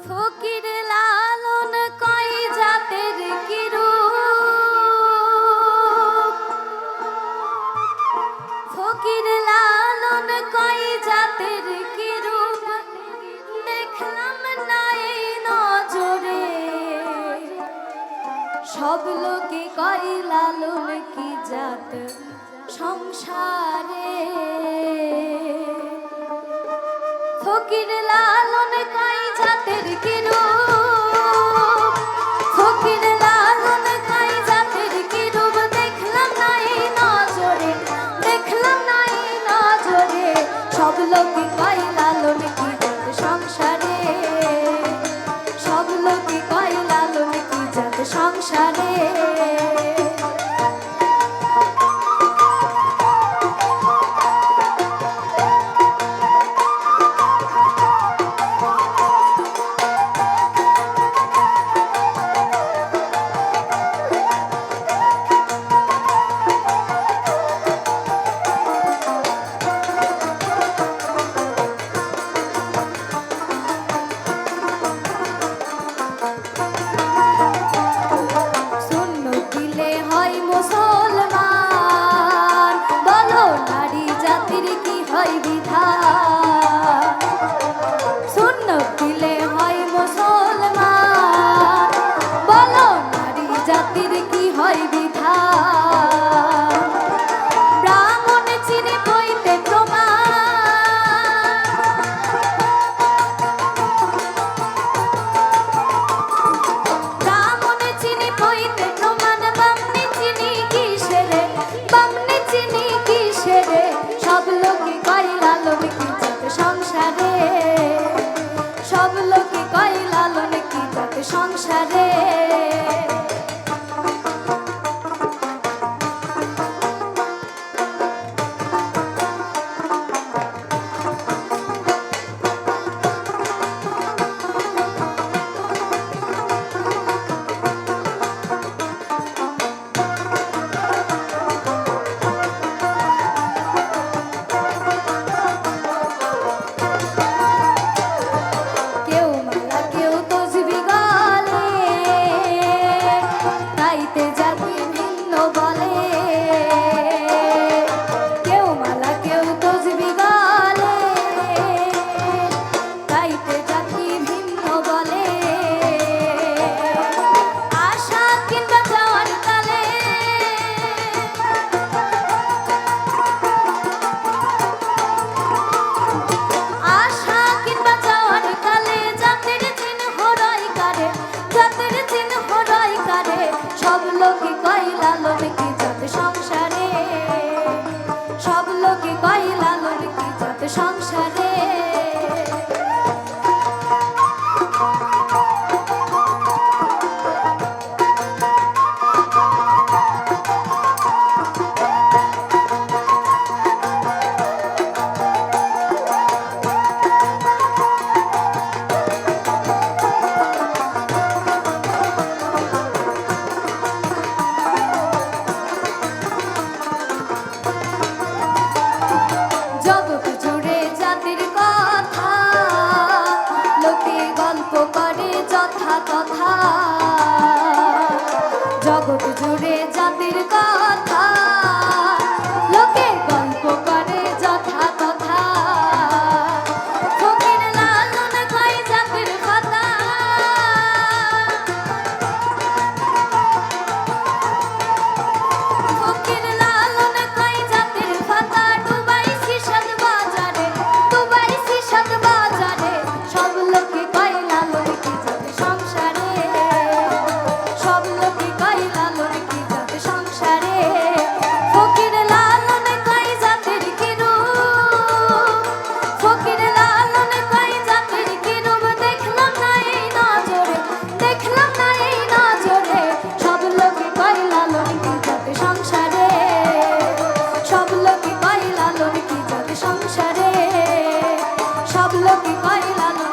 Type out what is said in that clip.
ফকির লালন কয় জাতের কি রূপ, ফকির লালন কয় জাতের কি রূপ, দেখলাম না এই নজরে। সব লোকে কয় লালন কি জাত সংসারে। ফকির লালন কয় জাতের কি রূপ, ফকির লালন কয় জাতের কি রূপ, দেখলাম না এই নজরে, দেখলাম না এই নজরে। সব লোকে কয় লালন কি জাত সংসারে, সব লোকে কয় লালন কি জাত সংসারে। সংসারে সংসারে জগৎ জুড়ে জাতির কথা লোকে গল্প করে যথা তথা। ফকির লালন কয় জাতির কথা, ফকির লালন কয় জাতির কথা। ডুবাইছি সাত বাজারে, ডুবাইছি সাত বাজারে। সব লোকে কয় লালন কি জাত সংসারে, সব লোকে কয় লালন কি জাত সংসারে। ফকির লালন কয় জাতের কি রূপ, ফকির লালন কয় জাতের কি রূপ, দেখলাম না এই নজরে, দেখলাম না এই নজরে। সব লোকে কয় লালন কি জাত সংসারে, সব লোকে কয় লালন কি জাত সংসারে, সব লোকে কয় লালন